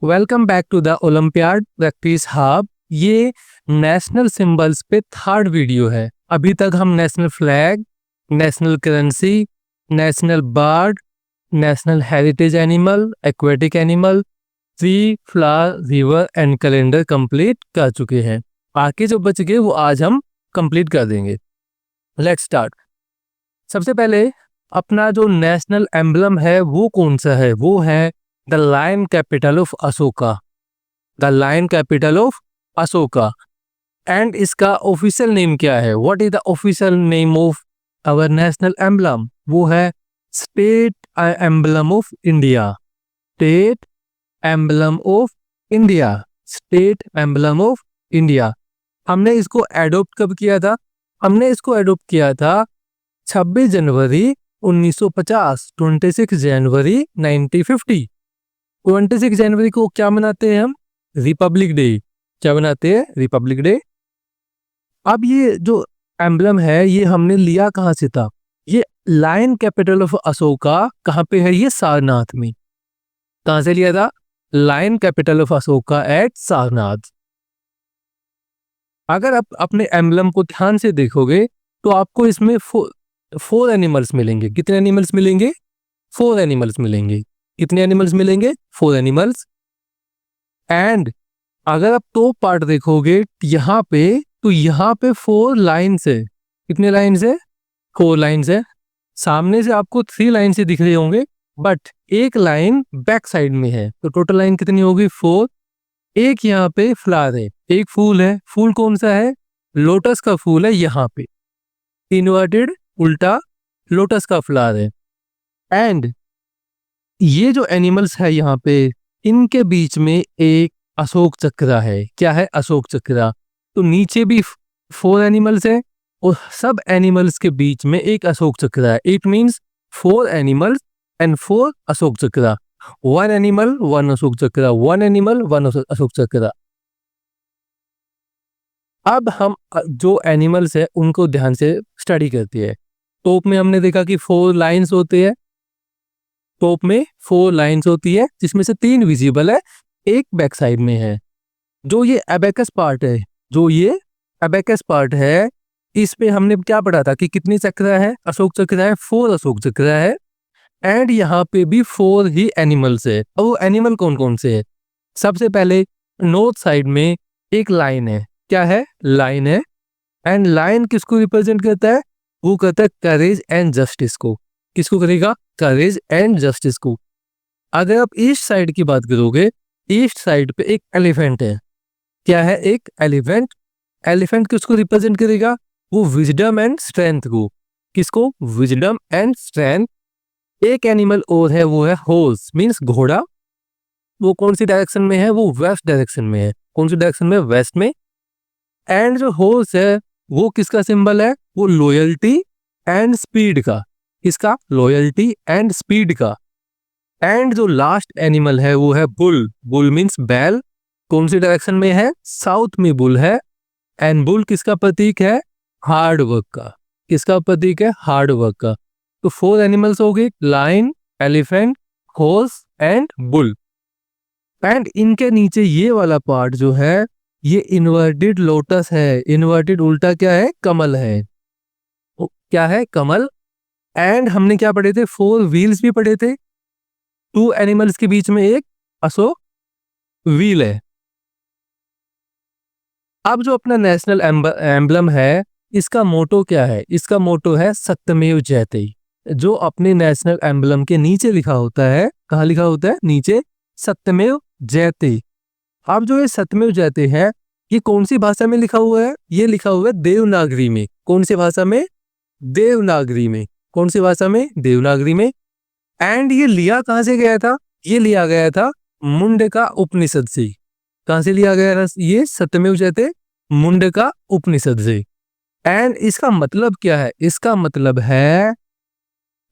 Welcome back to the olympiad practice hub. ये national symbols पे third video है। अभी तक हम national flag, national currency, national bird, national heritage animal, aquatic animal, tree, flower, river and calendar complete कर चुके हैं। बाकी जो बच गए वो आज हम कंप्लीट कर देंगे। Let's start. सबसे पहले अपना जो नेशनल एम्बलम है वो कौन सा है? वो है the lion capital of Ashoka. The lion capital of Ashoka. And इसका ऑफिशियल नेम क्या है? What is the official name of our national emblem? वो है state emblem of India. State emblem of India. State emblem of India. हमने इसको adopt कब किया था? हमने इसको एडॉप्ट किया था 26 जनवरी 1950, 26 जनवरी 1950। 26 जनवरी को क्या मनाते हैं हम? Republic day. क्या मनाते हैं? Republic day. अब ये जो एम्बलम है ये हमने लिया कहाँ से था? ये लायन कैपिटल ऑफ अशोका कहाँ पे है? ये सारनाथ में। कहाँ से लिया था? Lion capital of Ashoka at Sarnath. अगर आप अपने एम्बलम को ध्यान से देखोगे तो आपको इसमें फोर एनिमल्स मिलेंगे। कितने एनिमल्स मिलेंगे? 4 एनिमल्स मिलेंगे। कितने एनिमल्स मिलेंगे? 4 एनिमल्स। एंड अगर आप टॉप पार्ट देखोगे यहाँ पे तो यहाँ पे 4 लाइन्स है। कितने लाइन्स है? 4 लाइन्स है। सामने से आपको 3 लाइन से दिख रहे होंगे बट एक लाइन बैक साइड में है। तो टोटल लाइन कितनी होगी? 4। एक यहाँ पे फ्लावर है, एक फूल है। फूल कौन सा है? लोटस का फूल है। यहाँ पे इन्वर्टेड उल्टा लोटस का फ्लावर है। एंड ये जो एनिमल्स है यहाँ पे इनके बीच में एक अशोक चक्र है। क्या है? अशोक चक्र। तो नीचे भी 4 एनिमल्स है और सब एनिमल्स के बीच में एक अशोक चक्र है। It means 4 animals and 4 Ashok चक्र। 1 एनिमल 1 अशोक चक्र, 1 एनिमल 1 अशोक चक्र। अब हम जो एनिमल्स है उनको ध्यान से स्टडी करते हैं। टॉप में हमने देखा कि 4 लाइंस होते हैं। टॉप में 4 लाइंस होती है जिसमें से 3 विजिबल है, एक बैक साइड में है। जो ये एबेकस पार्ट है, जो ये एबेकस पार्ट है, इस पे हमने क्या पढ़ा था कि कितने चक्र है? अशोक चक्र है, 4 अशोक चक्र है। एंड यहाँ पे भी 4 ही एनिमल्स है। और वो एनिमल कौन कौन से है? सबसे पहले नॉर्थ साइड में एक लाइन है। क्या है? लाइन है। एंड लाइन किसको रिप्रेजेंट करता है? वो करता है करेज एंड जस्टिस को। किसको करेगा? करेज एंड जस्टिस को। अगर आप ईस्ट साइड की बात करोगे, ईस्ट साइड पे एक एलिफेंट है। क्या है? एक एलिफेंट। एलिफेंट किसको रिप्रेजेंट करेगा? वो विजडम एंड स्ट्रेंथ को। किसको? Wisdom and strength. एक एनिमल और है, वो है हॉर्स मींस घोड़ा। वो कौन सी डायरेक्शन में है? वो वेस्ट डायरेक्शन में है। कौन सी डायरेक्शन में? वेस्ट में। एंड जो हॉर्स है वो किसका सिंबल है? वो लॉयल्टी एंड स्पीड का। किसका? लॉयल्टी एंड स्पीड का। एंड जो लास्ट एनिमल है वो है बुल। बुल मींस बैल। कौन सी डायरेक्शन में है? साउथ में बुल है। एंड बुल किसका प्रतीक है? हार्ड वर्क का। किसका प्रतीक है? हार्ड वर्क का। तो 4 एनिमल्स हो गए, line, elephant, horse and bull. And इनके नीचे ये वाला पार्ट जो है ये इन्वर्टेड लोटस है। इन्वर्टेड उल्टा क्या है? कमल है। क्या है? कमल। एंड हमने क्या पढ़े थे? 4 व्हील्स भी पढ़े थे। 2 एनिमल्स के बीच में एक अशोक व्हील है। अब जो अपना नेशनल एम्बलम है इसका मोटो क्या है? इसका मोटो है सत्यमेव जयते। जो अपने नेशनल एम्बलम के नीचे लिखा होता है, कहाँ लिखा होता है? नीचे, सत्यमेव जयते। अब जो ये सत्यमेव जयते है ये कौन सी भाषा में लिखा हुआ है? ये लिखा हुआ है देवनागरी में। कौन सी भाषा में? देवनागरी में। कौन सी भाषा में? देवनागरी में। एंड ये लिया कहां से गया था? ये लिया गया था मुंडका उपनिषद से। कहां से लिया गया था ये सत्यमेव जयते? मुंडका उपनिषद से। एंड इसका मतलब क्या है? इसका मतलब है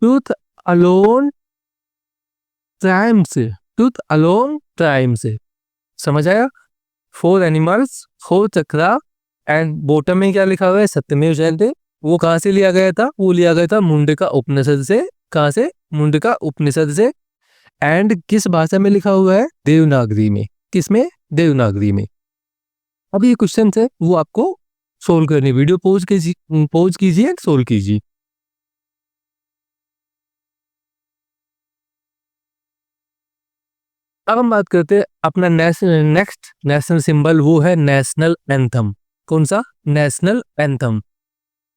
truth alone triumphs. Truth alone triumphs. समझ आया? 4 एनिमल्स, 4 चक्रा एंड बॉटम में क्या लिखा हुआ है? सत्यमेव जयते। वो कहां से लिया गया था? वो लिया गया था मुंडका उपनिषद से। कहां से? मुंडका उपनिषद से। एंड किस भाषा में लिखा हुआ है? देवनागरी में। किसमें? देवनागरी में। अब ये क्वेश्चन है वो आपको सोल्व करनी, वीडियो पॉज कीजिए एंड सोल्व कीजिए। अब हम बात करते हैं अपना नेक्स्ट नेशनल सिंबल, वो है नेशनल एंथम। कौन सा? National anthem.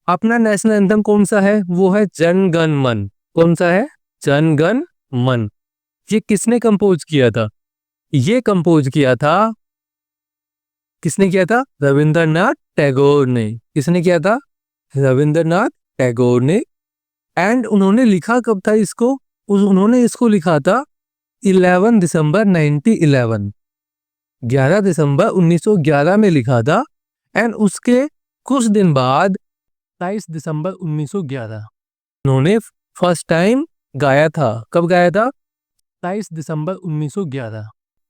अपना नेशनल एंथम कौन सा है? वो है जन गण मन। कौन सा है? जन गण मन। ये किसने कंपोज किया था? ये कंपोज किया था, किसने किया था? रविंद्रनाथ टैगोर ने। किसने किया था? रविंद्रनाथ टैगोर ने। एंड उन्होंने लिखा कब था इसको? उन्होंने इसको लिखा था 11 दिसंबर 1911, 11 दिसंबर 1911 में लिखा था। एंड उसके कुछ दिन बाद 27 दिसंबर 1911 उन्होंने फर्स्ट टाइम गाया था। कब गाया था? 27 दिसंबर 1911।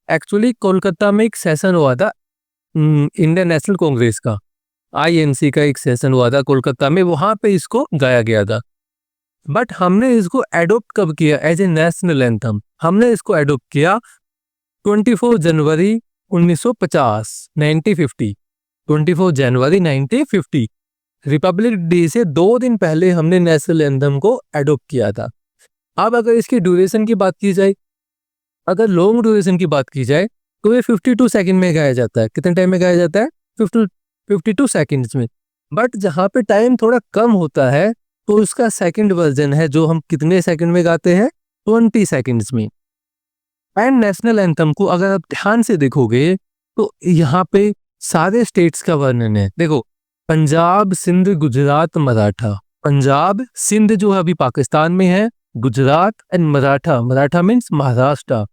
एक्चुअली कोलकाता में एक सेशन हुआ था इंडियन नेशनल कांग्रेस का, INC का एक सेशन हुआ था कोलकाता में, वहां पे इसको गाया गया था। बट हमने इसको एडोप्ट कब किया एज ए नेशनल एंथम? हमने इसको एडोप्ट किया 24 जनवरी 1950, 1950, 24 जनवरी 1950, रिपब्लिक डे से 2 दिन पहले हमने नेशनल एंथम को एडोप्ट किया था। अब अगर इसकी ड्यूरेशन की बात की जाए, अगर लॉन्ग ड्यूरेशन की बात की जाए, तो ये 52 सेकंड में गाया जाता है। कितने टाइम में गाया जाता है? 52 सेकंड्स में। बट जहाँ पे टाइम थोड़ा कम होता है, तो उसका सेकंड वर्जन है जो हम कितने सेकंड में गाते हैं? 20 सेकंड्स में। एंड नेशनल एंथम को अगर आप ध्यान से देखोगे तो यहाँ पे सारे स्टेट्स का वर्णन है। देखो, पंजाब, सिंध, गुजरात, मराठा। पंजाब, सिंध जो है अभी पाकिस्तान में है, गुजरात एंड मराठा, मराठा मीन्स महाराष्ट्र,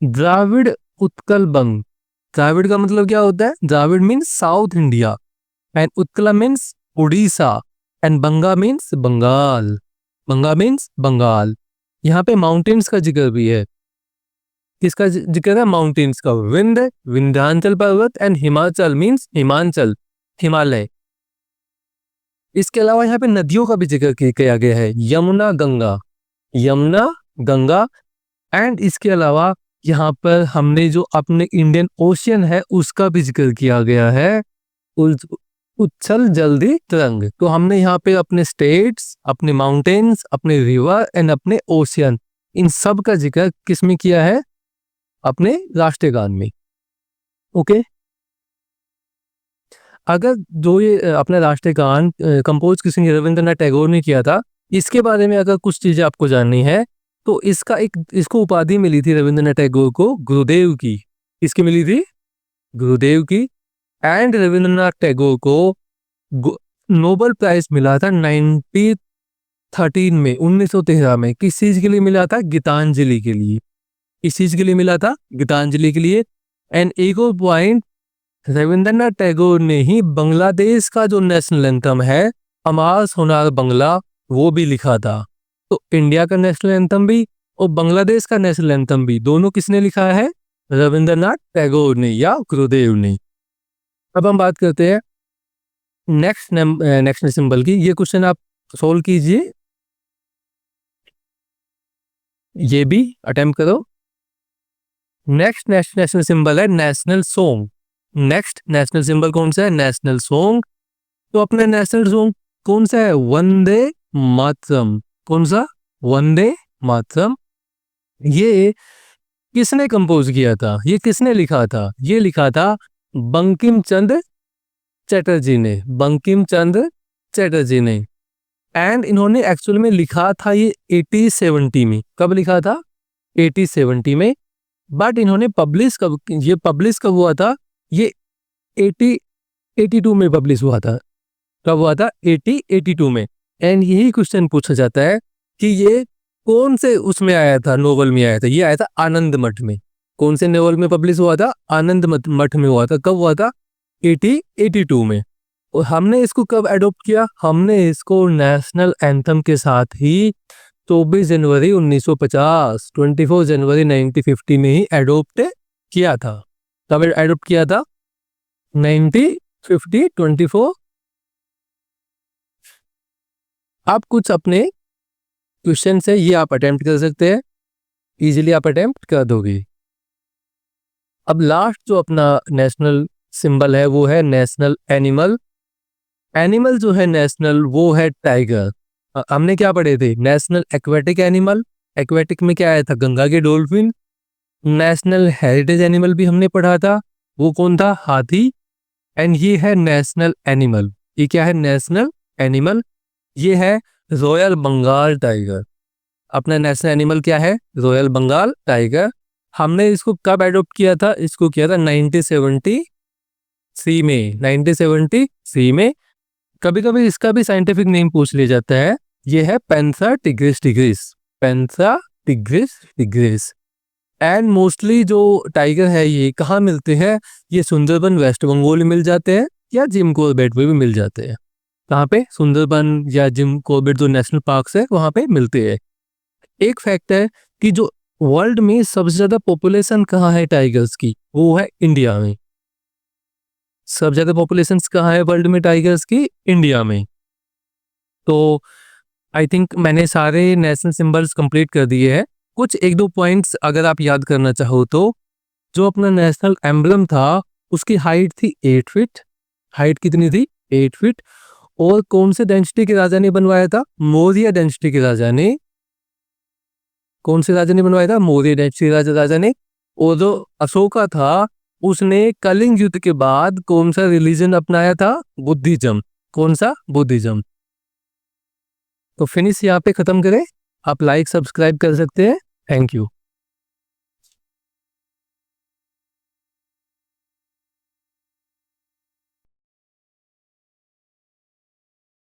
द्राविड़, उत्कल, बंग। द्राविड़ का मतलब क्या होता है? Dravid means South India, and Utkala means Orissa, and Banga means Bengal. Banga means Bengal. यहाँ पे माउंटेन्स का जिक्र भी है। किसका जिक्र है? माउंटेन्स का। विंध्याचल पर्वत, एंड हिमाचल मीन्स हिमांचल, हिमालय। इसके अलावा यहाँ पे नदियों का भी जिक्र किया गया है, यमुना, गंगा, यमुना, गंगा। एंड इसके अलावा यहाँ पर हमने जो अपने इंडियन ओशियन है उसका भी जिक्र किया गया है, उच्छल जल्दी तरंग। तो हमने यहाँ पे अपने स्टेट्स, अपने माउंटेन्स, अपने रिवर एंड अपने ओशियन, इन सब का जिक्र किसमें किया है? अपने राष्ट्रीय गान में। ओके, अगर जो ये अपना राष्ट्रीय गान कंपोज किसने? रविंद्रनाथ टैगोर ने किया था। इसके बारे में अगर कुछ चीजें आपको जाननी है, तो इसको उपाधि मिली थी रविंद्रनाथ टैगोर को गुरुदेव की। किसकी मिली थी? गुरुदेव की। एंड रविंद्रनाथ टैगोर को नोबेल प्राइज मिला था 1913 में, 1913 में। किस चीज के लिए मिला था? गीतांजलि के लिए। किस चीज के लिए मिला था? गीतांजलि के लिए। एंड एक और पॉइंट, रविंद्रनाथ टैगोर ने ही बांग्लादेश का जो नेशनल एंथम है, अमार सोनार बांग्ला, वो भी लिखा था। तो इंडिया का नेशनल एंथम भी और बांग्लादेश का नेशनल एंथम भी, दोनों किसने लिखा है? रविंद्रनाथ टैगोर ने या गुरुदेव ने। अब हम बात करते हैं नेक्स्ट नेशनल सिंबल की। ये क्वेश्चन आप सोल्व कीजिए, ये भी अटेम्प्ट करो। नेक्स्ट नेशनल सिंबल है national song. Next national symbol कौन सा है? National song. तो अपना नेशनल सॉन्ग कौन सा है? वंदे मातरम। कौन सा? वंदे मातरम। ये किसने कंपोज किया था? ये किसने लिखा था? ये लिखा था बंकिम चंद्र चटर्जी ने। बंकिम चंद्र चटर्जी ने। एंड इन्होंने एक्चुअल में लिखा था ये 1870 में। कब लिखा था? 1870 में। बट इन्होंने पब्लिश कब हुआ था? ये 82 में पब्लिश हुआ था। कब हुआ था? 82 में। एंड यही क्वेश्चन पूछा जाता है कि ये कौन से उसमें आया था? नोवेल में आया था। ये आया था आनंद मठ में। कौन से नोवेल में पब्लिश हुआ था? आनंद मठ में हुआ था। कब हुआ था? 82 में। और हमने इसको कब एडोप्ट किया? हमने इसको नेशनल एंथम के साथ ही 24 जनवरी 1950, 24 जनवरी 1950 में ही एडोप्ट किया था। कब एडोप्ट किया था? 1950, 24। आप कुछ अपने क्वेश्चन है ये आप अटेम्प्ट कर सकते हैं। इजीली आप अटेम्प्ट कर दोगे। अब लास्ट जो अपना नेशनल सिंबल है वो है नेशनल एनिमल। एनिमल जो है नेशनल वो है टाइगर। हमने क्या पढ़े थे? नेशनल एक्वेटिक एनिमल, एक्वेटिक में क्या आया था? गंगा के डॉल्फिन। नेशनल हेरिटेज एनिमल भी हमने पढ़ा था, वो कौन था? हाथी। एंड ये है नेशनल एनिमल। ये क्या है? National animal. ये है रॉयल बंगाल टाइगर। अपना नेशनल एनिमल क्या है? Royal Bengal tiger. हमने इसको कब एडॉप्ट किया था? इसको किया था 1973 में। 1973 में। कभी कभी इसका भी साइंटिफिक नेम पूछ लिया जाता है। ये है panther tigris tigris. Panther tigris tigris. And mostly जो टाइगर है ये कहाँ मिलते हैं? ये सुंदरबन वेस्ट बंगाल में मिल जाते हैं या जिम कॉर्बेट में भी मिल जाते हैं। कहाँ पे? सुंदरबन या जिम कॉर्बेट जो नेशनल पार्क्स है वहाँ पे मिलते हैं। एक फैक्ट है कि जो वर्ल्ड में सबसे ज्यादा पॉपुलेशन कहाँ है टाइगर्स की? वो है इंडिया में। सबसे ज्यादा पॉपुलेशन कहाँ है वर्ल्ड में टाइगर्स की? इंडिया में। तो आई थिंक मैंने सारे नेशनल सिंबल्स कंप्लीट कर दिए हैं। कुछ एक दो पॉइंट्स अगर आप याद करना चाहो तो, जो अपना नेशनल एम्बलम था उसकी हाइट थी 8 फीट। हाइट कितनी थी? 8 फीट। और कौन से डायनेस्टी के राजा ने बनवाया था? मौर्य डायनेस्टी के राजा ने। कौन से राजा ने बनवाया था? मौर्य डायनेस्टी राजा ने। और जो अशोका था उसने कलिंग युद्ध के बाद कौन सा रिलीजन अपनाया था? बुद्धिज्म। कौन सा? बुद्धिज्म। तो फिनिश यहाँ पे खत्म करें। आप लाइक सब्सक्राइब कर सकते हैं। Thank you.